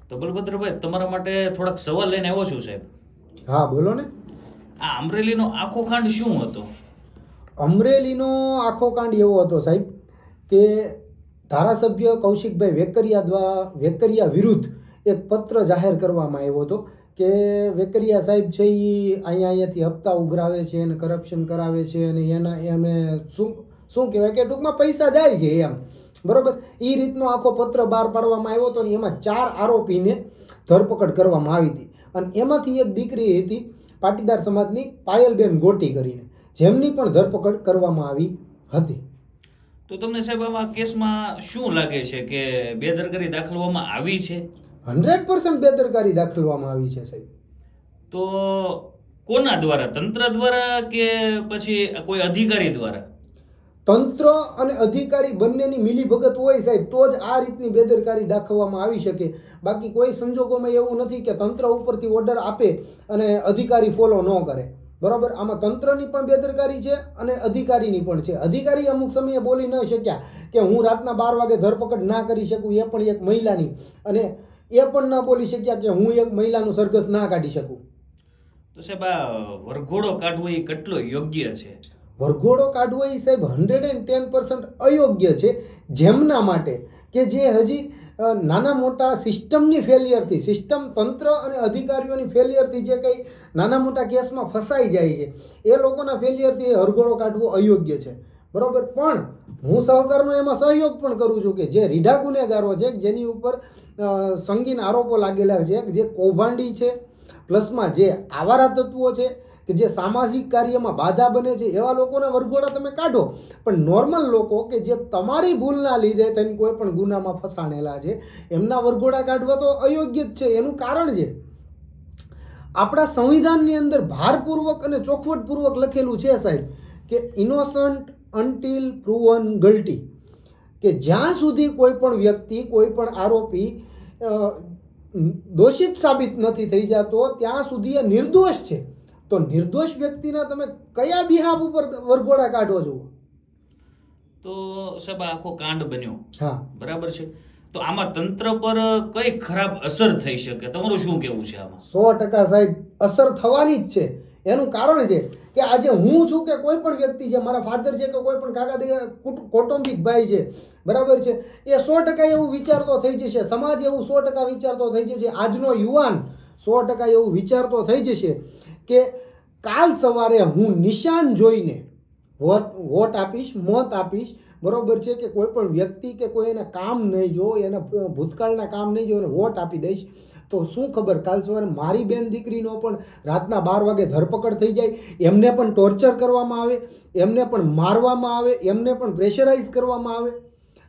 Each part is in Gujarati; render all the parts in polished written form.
તો બલભદ્રભાઈ તમારા માટે થોડાક સવાલ લઈને આવ્યો છું સાહેબ. હા બોલો ને. આ અમરેલીનો આખો કાંડ શું હતો? અમરેલીનો આખો કાંડ એવો હતો સાહેબ કે ધારાસભ્ય કૌશિકભાઈ વેકરિયા વિરુદ્ધ એક પત્ર જાહેર કરવામાં આવ્યો હતો કે વેકરિયા સાહેબ છે એ અહીંયાથી હપ્તા ઉઘરાવે છે અને કરપ્શન કરાવે છે અને એને શું કહેવાય કે ટૂંકમાં પૈસા જાય છે એમ, બરાબર. એ રીતનો આખો પત્ર બહાર પાડવામાં આવ્યો હતો અને એમાં 4 આરોપીને ધરપકડ કરવામાં આવી હતી અને એમાંથી એક દીકરી હતી પાટીદાર સમાજની પાયલબેન ગોટી કરીને, જેમની પણ ધરપકડ કરવામાં આવી હતી. તો તમને સાહેબ આમાં કેસમાં શું લાગે છે કે બેદરકારી દાખવવામાં આવી છે? 100% બેદરકારી દાખવવામાં આવી છે સાહેબ. તો કોના દ્વારા? તંત્ર દ્વારા કે પછી કોઈ અધિકારી દ્વારા? તંત્ર અને અધિકારી બંનેની મિલીભગત હોય સાહેબ તો જ આ રીતની બેદરકારી દાખવવામાં આવી શકે. બાકી કોઈ સંજોગોમાં એવું નથી કે તંત્ર ઉપરથી ઓર્ડર આપે અને અધિકારી ફોલો ન કરે, બરાબર. આમાં તંત્રની પણ બેદરકારી છે અને અધિકારીની પણ છે. અધિકારી અમુક સમયે બોલી ન શક્યા કે હું રાતના 12 વાગે ધરપકડ ના કરી શકું, એ પણ એક મહિલાની, અને એ પણ ના બોલી શક્યા કે હું એક મહિલાનું સરઘસ ના કાઢી શકું. તો સાહેબ આ વરઘોડો કાઢવો એ કેટલો યોગ્ય છે? વરઘોડો કાઢવો એ સાહેબ 110% અયોગ્ય છે. જેમના માટે કે જે હજી નાના મોટા સિસ્ટમની ફેલિયરથી, સિસ્ટમ તંત્ર અને અધિકારીઓની ફેલિયરથી જે કંઈ નાના મોટા કેસમાં ફસાઈ જાય છે એ લોકોના ફેલિયરથી વરઘોડો કાઢવો અયોગ્ય છે, બરાબર. પણ હું સહકારનો એમાં સહયોગ પણ કરું છું કે જે રીઢા ગુનેગારો છે, જેની ઉપર સંગીન આરોપો લાગેલા છે, જે કૌભાંડી છે, પ્લસમાં જે આવારા તત્વો છે, કે જે સામાજિક કાર્યમાં બાધા બને છે, એવા લોકોના વરઘોડા તમે કાઢો. પણ નોર્મલ લોકો કે જે તમારી ભૂલના લીધે તમે કોઈ પણ ગુનામાં ફસાણેલા છે એમના વરઘોડા કાઢવા તો અયોગ્ય જ છે. એનું કારણ છે આપણા સંવિધાનની અંદર ભારપૂર્વક અને ચોખવટપૂર્વક લખેલું છે સાહેબ કે ઇનોસન્ટ અનટિલ પ્રૂવન ગિલ્ટી, કે જ્યાં સુધી કોઈ પણ વ્યક્તિ, કોઈ પણ આરોપી દોષિત સાબિત નથી થઈ જતો ત્યાં સુધી એ નિર્દોષ છે. તો નિર્દોષ વ્યક્તિના તમે કયા બિહાફ ઉપર વરઘોડા કાઢો છો? તો સાહેબ આખો કાંડ બન્યો, હા બરાબર છે. તો આમાં તંત્ર પર કઈ ખરાબ અસર થઈ શકે? તમારું શું કહેવું છે આમાં? 100% સાહેબ અસર થવાની જ છે. એનું કારણ છે કે આજે હું છું કે કોઈ પણ વ્યક્તિ છે, મારા ફાધર છે કે કોઈ પણ કાકા કૌટુંબિક ભાઈ છે, બરાબર છે, એ 100% એવું વિચારતો થઈ જશે. સમાજ એવું 100% વિચારતો થઈ જશે. આજનો યુવાન 100% એવું વિચારતો થઈ જશે કે કાલ સવારે હું નિશાન જોઈને વોટ આપીશ, મત આપીશ, બરાબર છે, કે કોઈ પણ વ્યક્તિ કે કોઈ એના કામ નહીં જો, એના ભૂતકાળના કામ નહીં જો, એને વોટ આપી દઈશ. તો શું ખબર કાલ સવારે મારી બેન દીકરીનો પણ રાતના 12 વાગે ધરપકડ થઈ જાય, એમને પણ ટોર્ચર કરવામાં આવે, એમને પણ મારવામાં આવે, એમને પણ પ્રેશરાઇઝ કરવામાં આવે.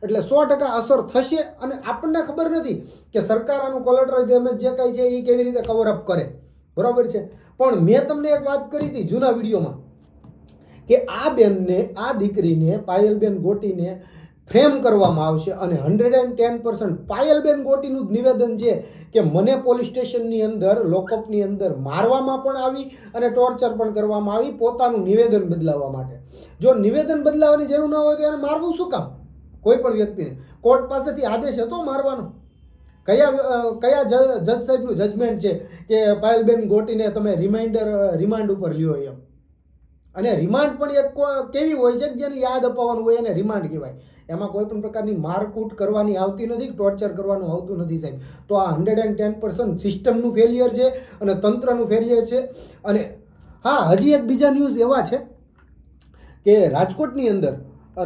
એટલે 100% અસર થશે. અને આપણને ખબર નથી કે સરકાર આનું કોલેટરલ ડેમેજ જે કાંઈ છે એ કેવી રીતે કવરઅપ કરે, બરાબર છે. પણ મેં તમને એક વાત કરી હતી જૂના વિડીયોમાં કે આ બેનને, આ દીકરીને, પાયલબેન ગોટીને ફ્રેમ કરવામાં આવશે અને 110% પાયલબેન ગોટીનું જ નિવેદન છે કે મને પોલીસ સ્ટેશનની અંદર, લોકઅપની અંદર મારવામાં પણ આવી અને ટોર્ચર પણ કરવામાં આવી પોતાનું નિવેદન બદલાવવા માટે. જો નિવેદન બદલાવવાની જરૂર ન હોય તો એને મારવું શું કામ? કોઈ પણ વ્યક્તિને કોર્ટ પાસેથી આદેશ હતો મારવાનો? કયા જજ સાહેબનું જજમેન્ટ છે કે પાયલબેન ગોટીને તમે રિમાન્ડ ઉપર લ્યો એમ? અને રિમાન્ડ પણ એક કેવી હોય છે કે જેને યાદ અપાવવાનું હોય એને રિમાન્ડ કહેવાય. એમાં કોઈ પણ પ્રકારની મારકૂટ કરવાની આવતી નથી, ટોર્ચર કરવાનું આવતું નથી સાહેબ. તો આ 110% સિસ્ટમનું ફેલિયર છે અને તંત્રનું ફેલિયર છે. અને હા, હજી એક બીજા ન્યૂઝ એવા છે કે રાજકોટની અંદર,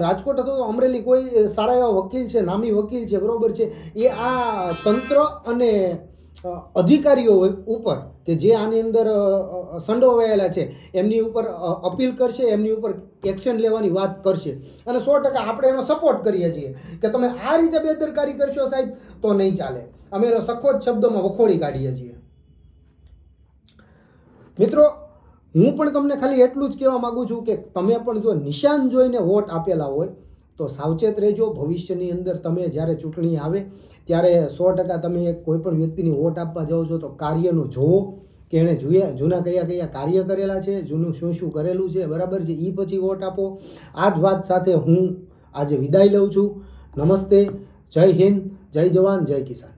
રાજકોટ હતો તો અમરેલી, કોઈ સારા એવા વકીલ છે, નામી વકીલ છે, બરાબર છે, એ આ તંત્ર અને અધિકારીઓ ઉપર કે જે આની અંદર સંડોવાયેલા છે એમની ઉપર અપીલ કરશે, એમની ઉપર એક્શન લેવાની વાત કરશે. અને 100% આપણે એનો સપોર્ટ કરીએ છીએ કે તમે આ રીતે બેદરકારી કરશો સાહેબ તો નહીં ચાલે. અમે એનો સખત શબ્દોમાં વખોડી કાઢીએ છીએ. મિત્રો, હું પણ તમને ખાલી એટલું જ કહેવા માગું છું કે તમે પણ જો નિશાન જોઈને વોટ આપેલા હોય તો સાવચેત રહેજો. ભવિષ્યની અંદર તમે જ્યારે ચૂંટણી આવે ત્યારે 100% તમે કોઈ પણ વ્યક્તિની વોટ આપવા જાઓ છો તો કાર્યનું જોવો કે એણે જૂના કયા કાર્ય કરેલા છે, જૂનું શું શું કરેલું છે, બરાબર છે, એ પછી વોટ આપો. આ જ વાત સાથે હું આજે વિદાય લઉં છું. નમસ્તે, જય હિન્દ, જય જવાન, જય કિસાન.